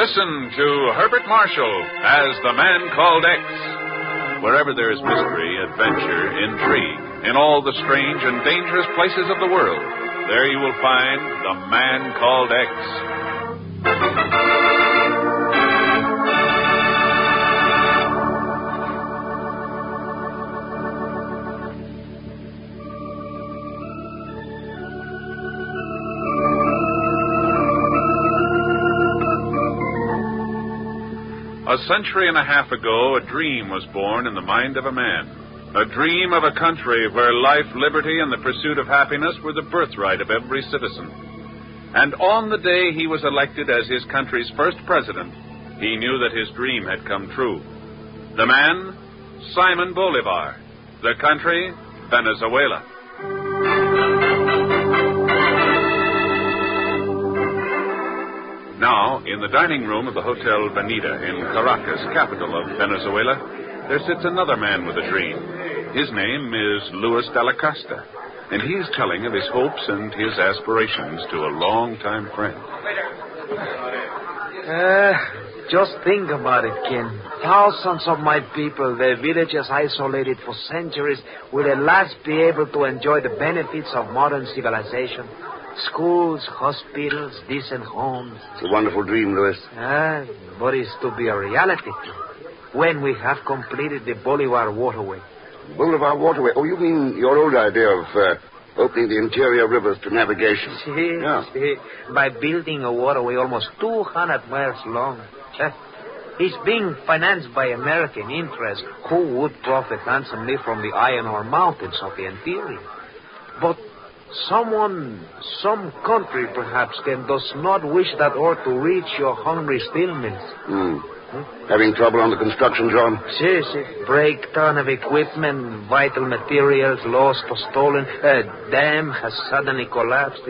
Listen to Herbert Marshall as The Man Called X. Wherever there is mystery, adventure, intrigue, in all the strange and dangerous places of the world, there you will find The Man Called X. A century and a half ago, a dream was born in the mind of a man. A dream of a country where life, liberty, and the pursuit of happiness were the birthright of every citizen. And on the day he was elected as his country's first president, he knew that his dream had come true. The man, Simon Bolivar. The country, Venezuela. Now, in the dining room of the Hotel Bonita in Caracas, capital of Venezuela, there sits another man with a dream. His name is Luis de la Costa, and he's telling of his hopes and his aspirations to a long-time friend. Just think about it, Ken. Thousands of my people, their villages isolated for centuries, will at last be able to enjoy the benefits of modern civilization. Schools, hospitals, decent homes. It's a wonderful dream, Louis. But it's to be a reality when we have completed the Bolivar Waterway. Bolivar Waterway? Oh, you mean your old idea of opening the interior rivers to navigation? See, by building a waterway almost 200 miles long. It's being financed by American interests who would profit handsomely from the iron ore mountains of the interior. But some country perhaps, Ken, does not wish that ore to reach your hungry steel mills. Having trouble on the construction job? See. Breakdown of equipment, vital materials lost or stolen. A dam has suddenly collapsed.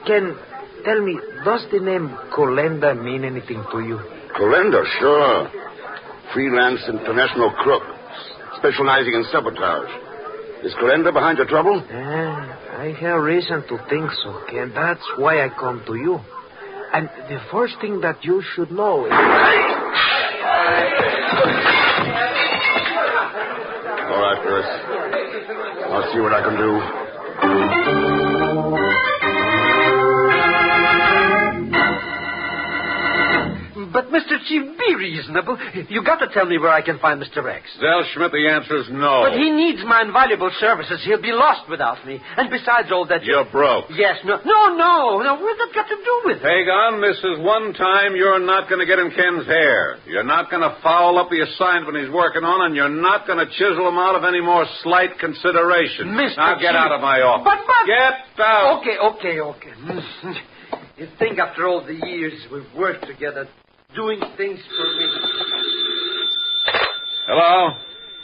Ken, tell me, does the name Colenda mean anything to you? Colenda, sure. Freelance international crook, specializing in sabotage. Is Colenda behind your trouble? I have reason to think so, Ken. That's why I come to you. And the first thing that you should know is... All right, Louis. I'll see what I can do. But, Mr. Chief, be reasonable. You got to tell me where I can find Mr. Rex. Zell Schmidt, the answer is no. But he needs my invaluable services. He'll be lost without me. And besides all that... You're broke. Yes, no. What's that got to do with it? Hagon, this is one time you're not going to get in Ken's hair. You're not going to foul up the assignment he's working on, and you're not going to chisel him out of any more slight consideration. Mr. Now get Chief. out of my office. But... Get out. Okay. You think after all the years we've worked together, doing things for me... Hello?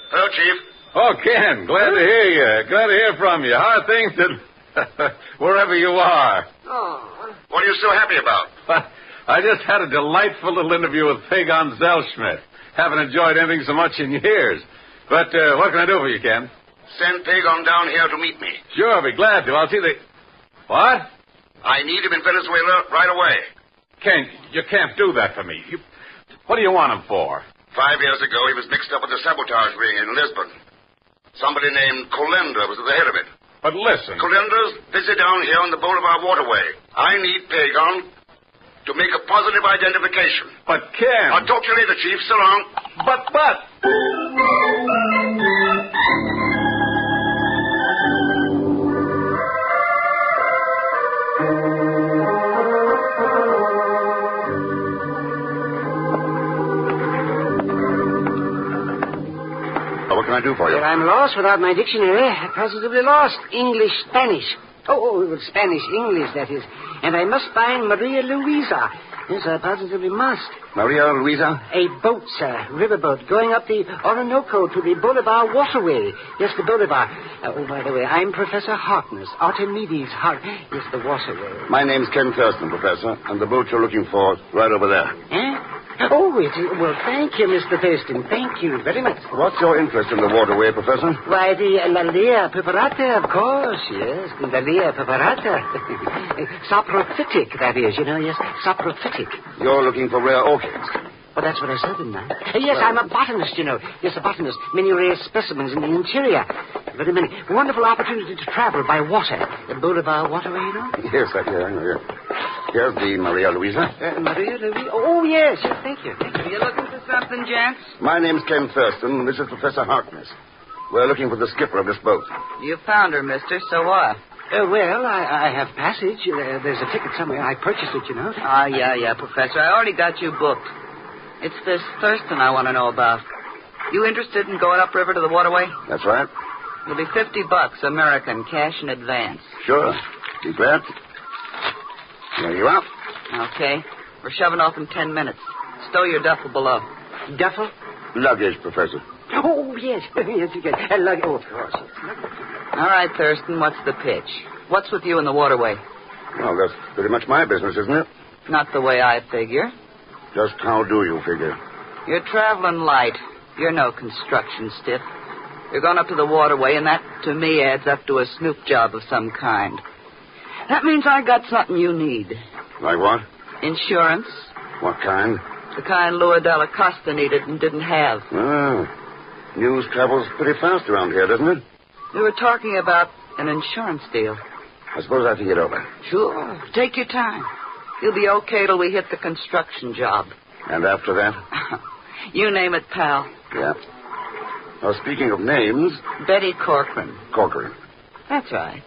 Hello, Chief. Oh, Ken, glad to hear you. Glad to hear from you. How are things wherever you are? Oh. What are you so happy about? I just had a delightful little interview with Hagon Zellschmidt. Haven't enjoyed anything so much in years. But what can I do for you, Ken? Send Pagon down here to meet me. Sure, I'll be glad to. I'll see the... What? I need him in Venezuela right away. Ken, you can't do that for me. What do you want him for? 5 years ago, he was mixed up with the sabotage ring in Lisbon. Somebody named Colenda was at the head of it. But listen... Colenda's busy down here on the Bolivar Waterway. I need Pagon to make a positive identification. But, Ken... I'll talk to you later, Chief. So long. But... What can I do for you? I'm lost without my dictionary. Positively lost. English, Spanish. Spanish, English, that is. And I must find Maria Luisa. Yes, I positively must. Maria Luisa? A boat, sir. Riverboat, going up the Orinoco to the Bolivar Waterway. Yes, the Bolivar. By the way, I'm Professor Harkness. Archimedes Yes, the waterway. My name's Ken Thurston, Professor, and the boat you're looking for is right over there. Eh? Oh, well, thank you, Mr. Thurston. Thank you very much. What's your interest in the waterway, Professor? Why, the Lalea preparata, of course, yes. The Lalea preparata. Saprophytic, that is, yes. Saprophytic. You're looking for rare orchids. Well, that's what I said, didn't I? Yes, I'm a botanist, Yes, a botanist. Many rare specimens in the interior. Very many. Wonderful opportunity to travel by water. The Boulevard Waterway, Yes, I know, yeah. Here's the Maria Luisa. Maria Luisa? Oh, yes, thank you. Are you looking for something, gents? My name's Ken Thurston. This is Professor Harkness. We're looking for the skipper of this boat. You found her, mister, so what? Well, I have passage. There's a ticket somewhere. I purchased it, Yeah, Professor. I already got you booked. It's this Thurston I want to know about. You interested in going upriver to the waterway? That's right. It'll be $50 American, cash in advance. Sure. Be glad. There you are. Okay. We're shoving off in 10 minutes. Stow your duffel below. Duffel? Luggage, Professor. Oh, yes. Yes, you can. Luggage. Oh, of course. All right, Thurston, what's the pitch? What's with you in the waterway? Well, that's pretty much my business, isn't it? Not the way I figure. Just how do you figure? You're traveling light. You're no construction stiff. You're going up to the waterway, and that, to me, adds up to a snoop job of some kind. That means I got something you need. Like what? Insurance. What kind? The kind Lua Della Costa needed and didn't have. Oh. News travels pretty fast around here, doesn't it? We were talking about an insurance deal. I suppose I have to get over. Sure. Take your time. You'll be okay till we hit the construction job. And after that? You name it, pal. Yeah. Now, speaking of names... Betty Corcoran. Corcoran. That's right.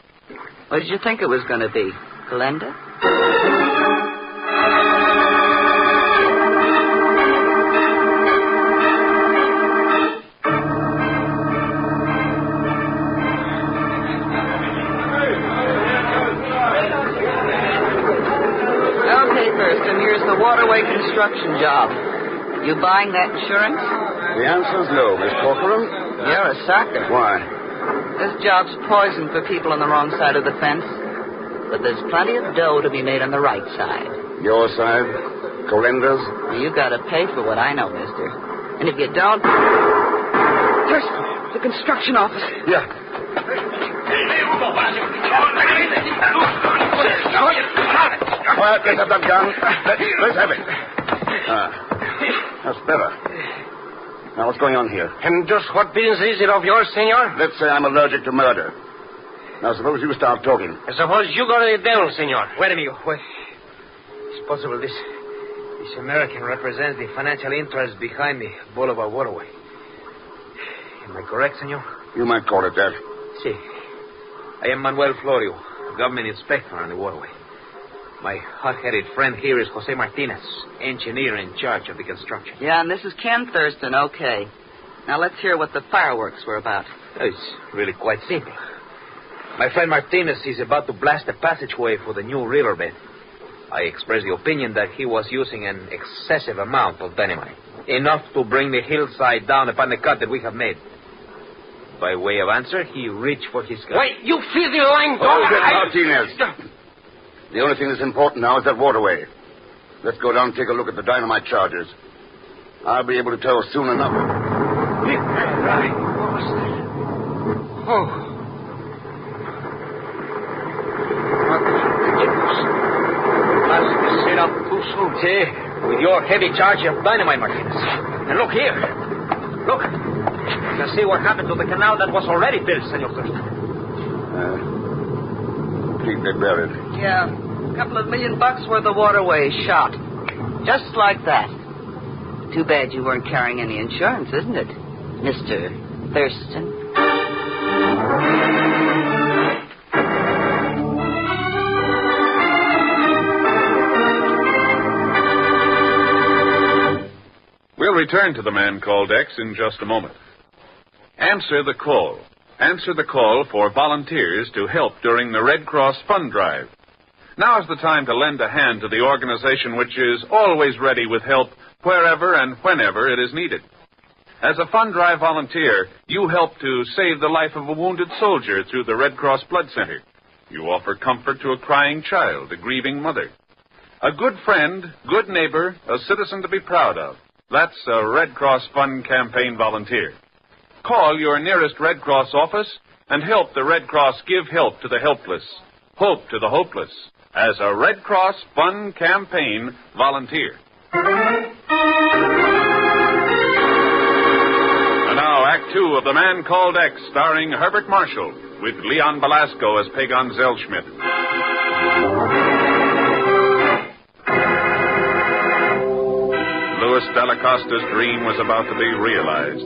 What did you think it was going to be? Glenda? Okay, Thurston, here's the waterway construction job. You buying that insurance? The answer's no, Miss Corcoran. You're a sucker. Why? This job's poison for people on the wrong side of the fence. But there's plenty of dough to be made on the right side. Your side? Colenda's? You gotta pay for what I know, mister. And if you don't... Thurston, the construction office. Yeah. Quiet, let's have that gun. Let's have it. That's better. Now, what's going on here? And just what business is it of yours, senor? Let's say I'm allergic to murder. Now, suppose you start talking. I suppose you go to the devil, senor. Wait a minute. Wait. It's possible this American represents the financial interest behind the Boulevard Waterway. Am I correct, senor? You might call it that. Si. I am Manuel Florio, government inspector on the waterway. My hot-headed friend here is Jose Martinez, engineer in charge of the construction. Yeah, and this is Ken Thurston, okay. Now let's hear what the fireworks were about. It's really quite simple. My friend Martinez is about to blast the passageway for the new riverbed. I expressed the opinion that he was using an excessive amount of dynamite, enough to bring the hillside down upon the cut that we have made. By way of answer, he reached for his gun. Wait, you filthy lying dog! Hold it, Martinez. The only thing that's important now is that waterway. Let's go down and take a look at the dynamite charges. I'll be able to tell soon enough. Right. What was that? Oh. Must set up too soon. See, with your heavy charge of dynamite, Martinez. And look here. Look. You can see what happened to the canal that was already built, Senor Thurston. Completely buried. Yeah, a couple of $1 million worth of waterway shot. Just like that. Too bad you weren't carrying any insurance, isn't it, Mr. Thurston? We'll return to the man called X in just a moment. Answer the call. Answer the call for volunteers to help during the Red Cross Fund Drive. Now is the time to lend a hand to the organization which is always ready with help wherever and whenever it is needed. As a Fund Drive volunteer, you help to save the life of a wounded soldier through the Red Cross Blood Center. You offer comfort to a crying child, a grieving mother. A good friend, good neighbor, a citizen to be proud of. That's a Red Cross Fund Campaign volunteer. Call your nearest Red Cross office and help the Red Cross give help to the helpless, hope to the hopeless, as a Red Cross Fund Campaign volunteer. And now, Act Two of The Man Called X, starring Herbert Marshall, with Leon Belasco as Pagon Zellschmidt. Louis Delacosta's dream was about to be realized.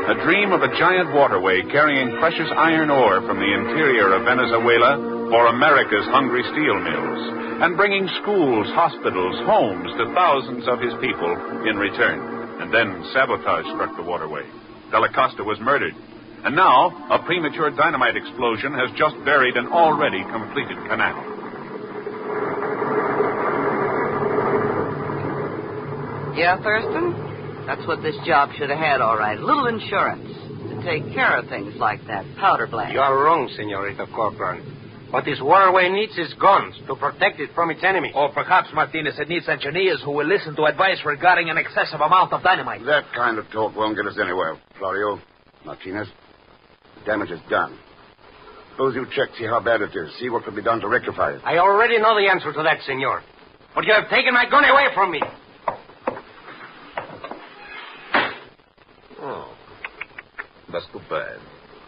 A dream of a giant waterway carrying precious iron ore from the interior of Venezuela for America's hungry steel mills, and bringing schools, hospitals, homes to thousands of his people in return. And then sabotage struck the waterway. Delacosta was murdered. And now, a premature dynamite explosion has just buried an already completed canal. Yeah, Thurston? That's what this job should have had, all right. A little insurance to take care of things like that. Powder blast. You are wrong, Senorita Corcoran. What this waterway needs is guns to protect it from its enemy. Or perhaps, Martinez, it needs engineers who will listen to advice regarding an excessive amount of dynamite. That kind of talk won't get us anywhere, Florio. Martinez, the damage is done. Suppose you check, see how bad it is. See what can be done to rectify it. I already know the answer to that, senor. But you have taken my gun away from me. Oh, that's too bad.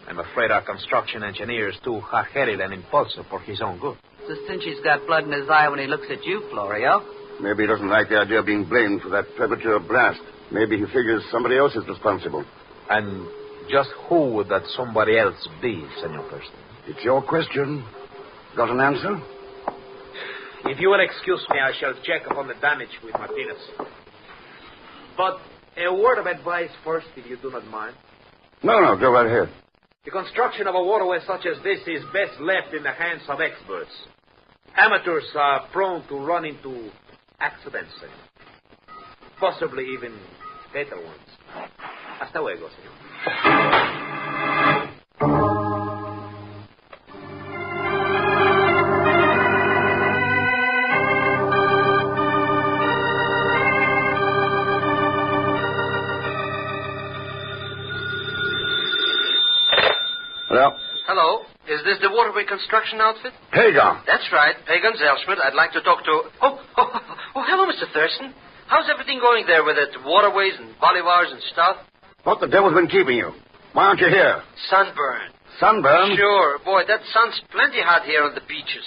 I'm afraid our construction engineer is too hot-headed and impulsive for his own good. It's a cinch he's got blood in his eye when he looks at you, Florio. Maybe he doesn't like the idea of being blamed for that premature blast. Maybe he figures somebody else is responsible. And just who would that somebody else be, Senor Thurston? It's your question. Got an answer? If you will excuse me, I shall check upon the damage with Martinez. But a word of advice first, if you do not mind. No, go right ahead. The construction of a waterway such as this is best left in the hands of experts. Amateurs are prone to run into accidents, possibly even fatal ones. Hasta luego, señor. Well? Hello. Is this the waterway construction outfit? Pagon. That's right. Pagan Zellschmidt. I'd like to talk to... Oh, hello, Mr. Thurston. How's everything going there with it? Waterways and bolivars and stuff? What the devil's been keeping you? Why aren't you here? Sunburn. Sunburn? Sure. Boy, that sun's plenty hot here on the beaches.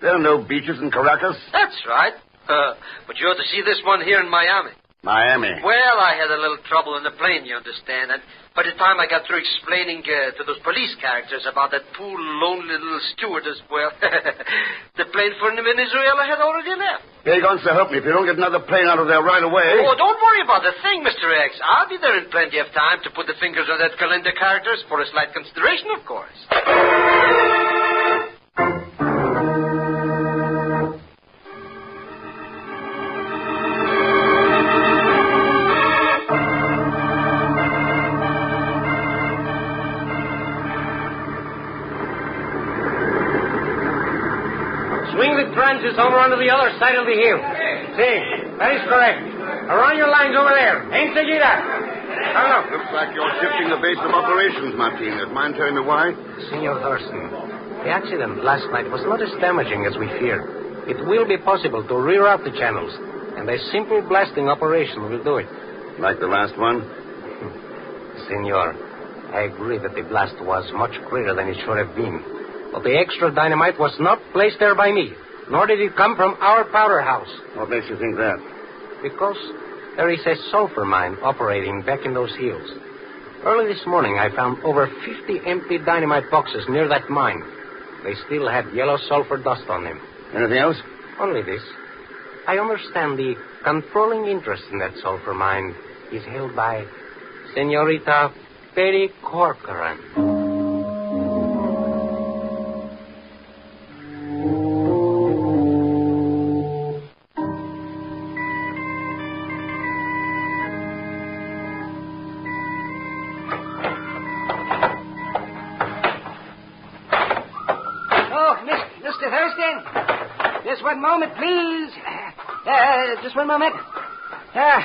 There are no beaches in Caracas. That's right. But you ought to see this one here in Miami. Miami. Well, I had a little trouble in the plane, you understand. And by the time I got through explaining to those police characters about that poor, lonely little stewardess, well, the plane for Venezuela had already left. Pagon, so help me. If you don't get another plane out of there right away... Oh, don't worry about the thing, Mr. X. I'll be there in plenty of time to put the fingers on that calendar characters for a slight consideration, of course. Swing the trenches over onto the other side of the hill. See, that is correct. Around your lines over there. Enseguida. Looks like you're shifting the base of operations, Martinez. Mind telling me why? Senor Thurston, the accident last night was not as damaging as we feared. It will be possible to reroute the channels, and a simple blasting operation will do it. Like the last one? Senor, I agree that the blast was much greater than it should have been. But the extra dynamite was not placed there by me, nor did it come from our powder house. What makes you think that? Because there is a sulfur mine operating back in those hills. Early this morning, I found over 50 empty dynamite boxes near that mine. They still had yellow sulfur dust on them. Anything else? Only this. I understand the controlling interest in that sulfur mine is held by Senorita Perry Corcoran. Just one moment, please. Just one moment. Well,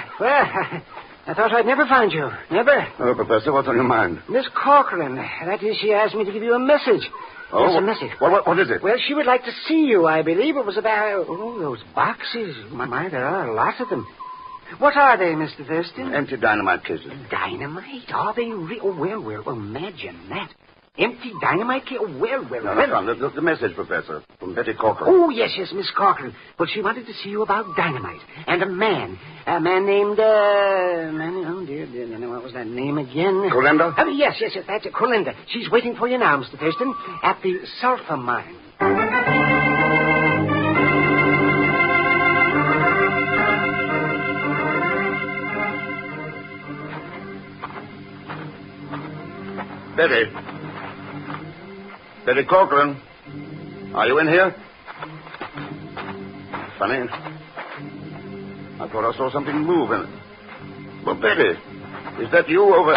I thought I'd never find you. Never. Hello, Professor. What's on your mind? Miss Corcoran. That is, she asked me to give you a message. Oh, Yes, a message. What is it? Well, she would like to see you, I believe. It was about, those boxes. My, there are lots of them. What are they, Mr. Thurston? Empty dynamite cases. Dynamite? Are they real? Well, imagine that. Empty dynamite cases? Well. No, the message, Professor, from Betty Corcoran. Oh, yes, Miss Corcoran. Well, she wanted to see you about dynamite. And a man named, oh, dear, what was that name again? Colinda? Yes, that's it, Colinda. She's waiting for you now, Mr. Thurston, at the sulfur mine. Betty Corcoran, are you in here? Funny. I thought I saw something move in it. Well, Betty, is that you over...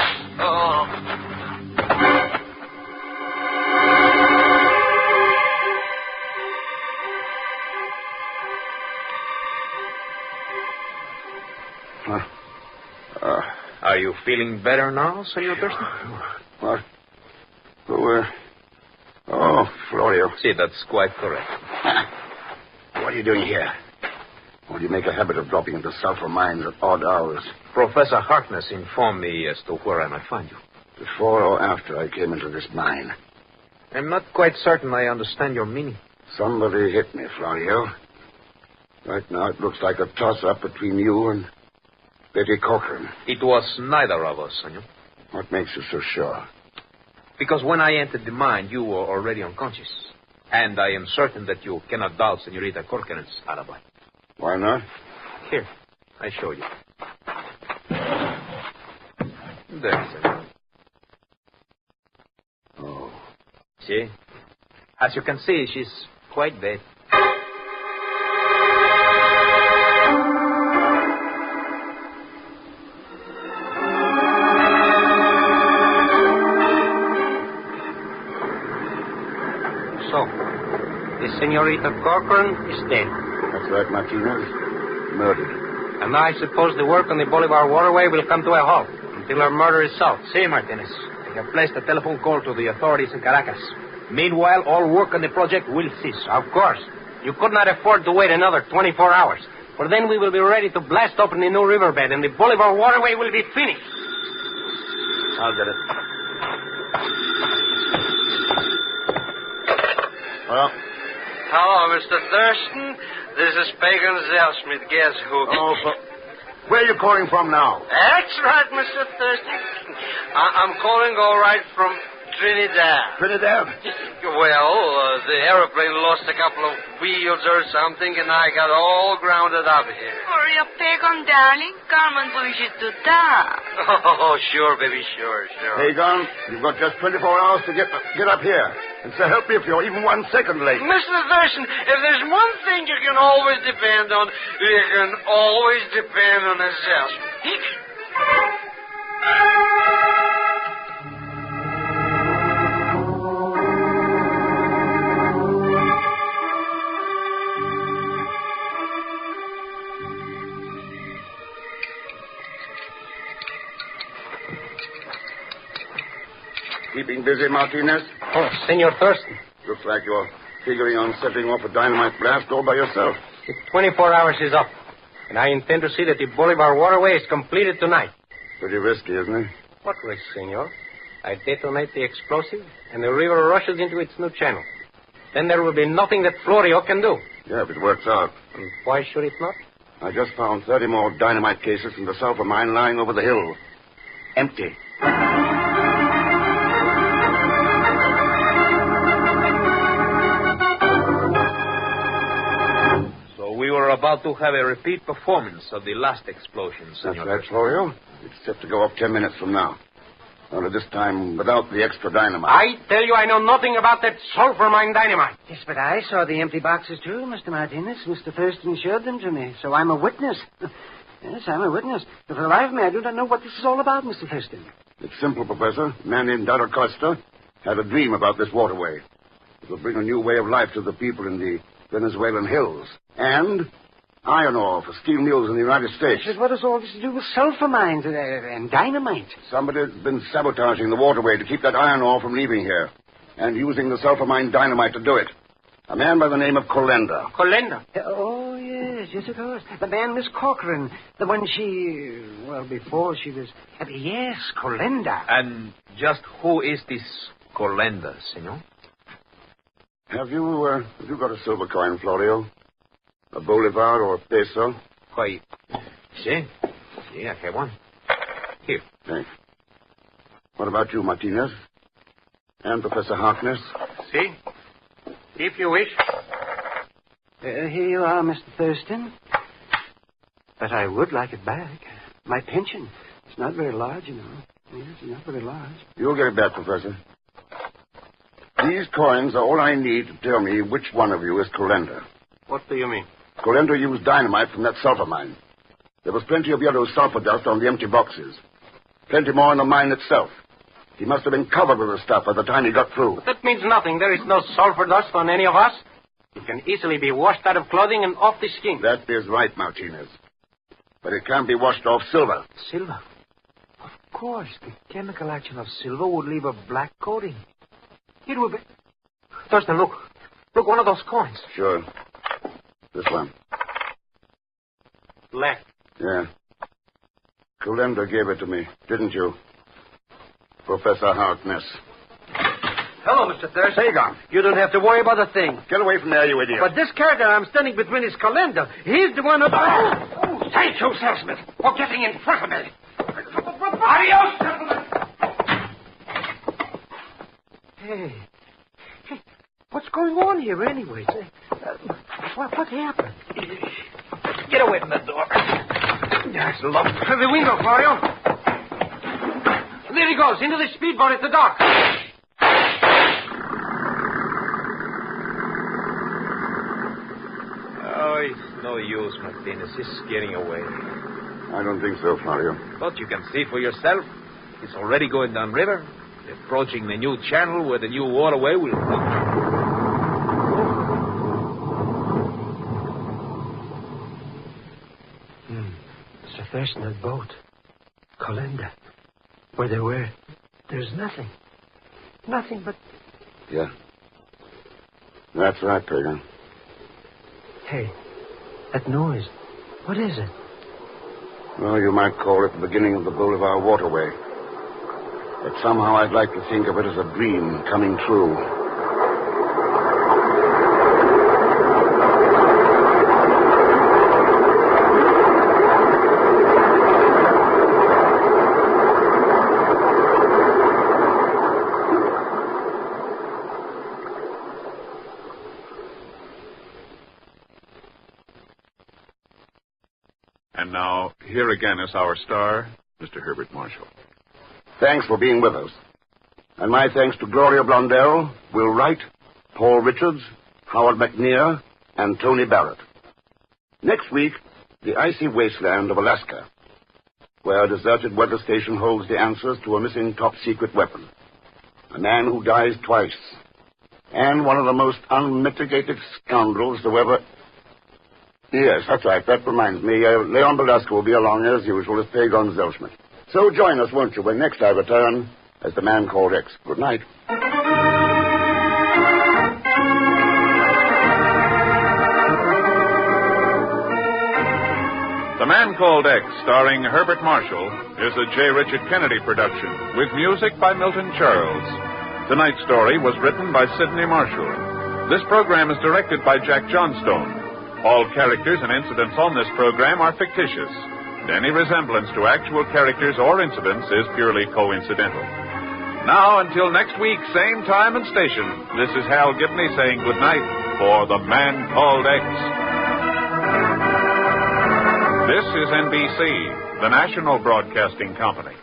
Are you feeling better now, Senor Thurston? What? Florio. See, that's quite correct. What are you doing here? Or do you make a habit of dropping into sulfur mines at odd hours? Professor Harkness informed me as to where I might find you. Before or after I came into this mine? I'm not quite certain I understand your meaning. Somebody hit me, Florio. Right now it looks like a toss-up between you and Betty Corcoran. It was neither of us, senor. What makes you so sure? Because when I entered the mine, you were already unconscious. And I am certain that you cannot doubt Senorita Corcoran's alibi. Why not? Here, I show you. There, senor. Oh. See? As you can see, she's quite dead. Senorita Corcoran is dead. That's right, Martinez. Murdered. And I suppose the work on the Bolivar Waterway will come to a halt until her murder is solved. See, Martinez. I have placed a telephone call to the authorities in Caracas. Meanwhile, all work on the project will cease. Of course. You could not afford to wait another 24 hours. For then we will be ready to blast open the new riverbed and the Bolivar Waterway will be finished. I'll get it. Well... Hello, Mr. Thurston. This is Pagan Zellsmith. Guess who? Where are you calling from now? That's right, Mr. Thurston. I'm calling all right from Trinidad. Trinidad? Well, the aeroplane lost a couple of wheels or something, and I got all grounded up here. Hurry up, Pagan, darling. Carmen wishes to talk. Oh, sure, baby, sure. Pagan, you've got just 24 hours to get up here. And so help me if you're even 1 second late. Mr. Thurston, if there's one thing you can always depend on, you can always depend on yourself. Keeping busy, Martinez? Oh, Senor Thurston. Looks like you're figuring on setting off a dynamite blast all by yourself. The 24 hours is up, and I intend to see that the Bolivar Waterway is completed tonight. Pretty risky, isn't it? What risk, senor? I detonate the explosive, and the river rushes into its new channel. Then there will be nothing that Florio can do. Yeah, if it works out. And why should it not? I just found 30 more dynamite cases in the sulfur mine lying over the hill. Empty. We were about to have a repeat performance of the last explosion, Senor. That's right, Florio. It's set to go off 10 minutes from now. Only this time without the extra dynamite. I tell you, I know nothing about that sulfur mine dynamite. Yes, but I saw the empty boxes, too, Mr. Martinez. Mr. Thurston showed them to me, so I'm a witness. Yes, I'm a witness. But for the life of me, I do not know what this is all about, Mr. Thurston. It's simple, Professor. A man named Dara Costa had a dream about this waterway. It will bring a new way of life to the people in the Venezuelan hills. And Iron ore for steel mills in the United States. But what does all this to do with sulfur mines and dynamite? Somebody's been sabotaging the waterway to keep that iron ore from leaving here, and using the sulfur mine dynamite to do it. A man by the name of Colenda. Colenda? Oh, yes, of course. The man, Miss Corcoran. The one before she was... yes, Colenda. And just who is this Colenda, senor? Have you got a silver coin, Florio? A bolivar or a peso? Why, sí, I have one. Here. Thanks. What about you, Martinez? And Professor Harkness? See? If you wish. Here you are, Mr. Thurston. But I would like it back. My pension. It's not very large, you know. Yes, it's not very large. You'll get it back, Professor. These coins are all I need to tell me which one of you is Colenda. What do you mean? Colenda used dynamite from that sulfur mine. There was plenty of yellow sulfur dust on the empty boxes. Plenty more in the mine itself. He must have been covered with the stuff by the time he got through. That means nothing. There is no sulfur dust on any of us. It can easily be washed out of clothing and off the skin. That is right, Martinez. But it can't be washed off silver. Silver? Of course. The chemical action of silver would leave a black coating. It would be... Thurston, look. Look, one of those coins. Sure. This one. Left. Yeah. Colenda gave it to me, didn't you? Professor Harkness. Hello, Mr. Thurston. Say, gone. You don't have to worry about a thing. Get away from there, you idiot. But this character I'm standing between is Colenda. He's the one who... Thank you, salesman, for getting in front of me. Adios, gentlemen. Hey, what's going on here anyways? What happened? Get away from the door. Yes, look. The window, Florio. There he goes, into the speedboat at the dock. Oh, it's no use, Martinez. He's getting away. I don't think so, Florio. But you can see for yourself. It's already going downriver, approaching the new channel where the new waterway will come. Mr. Thurston, that boat. Colenda. Where they were, there's nothing. Nothing but... Yeah. That's right, Pagan. Hey, that noise. What is it? Well, you might call it the beginning of the Bolivar Waterway. But somehow I'd like to think of it as a dream coming true. And now, here again is our star, Mr. Herbert Marshall. Thanks for being with us. And my thanks to Gloria Blondell, Will Wright, Paul Richards, Howard McNear, and Tony Barrett. Next week, the icy wasteland of Alaska, where a deserted weather station holds the answers to a missing top-secret weapon. A man who dies twice. And one of the most unmitigated scoundrels to ever... Yes, that's right. That reminds me. Leon Belasco will be along as usual as Pagon Zelschmidt. So join us, won't you, when next I return as the Man Called X. Good night. The Man Called X, starring Herbert Marshall, is a J. Richard Kennedy production, with music by Milton Charles. Tonight's story was written by Sidney Marshall. This program is directed by Jack Johnstone. All characters and incidents on this program are fictitious. Any resemblance to actual characters or incidents is purely coincidental. Now, until next week, same time and station, this is Hal Gibney saying goodnight for The Man Called X. This is NBC, the national broadcasting company.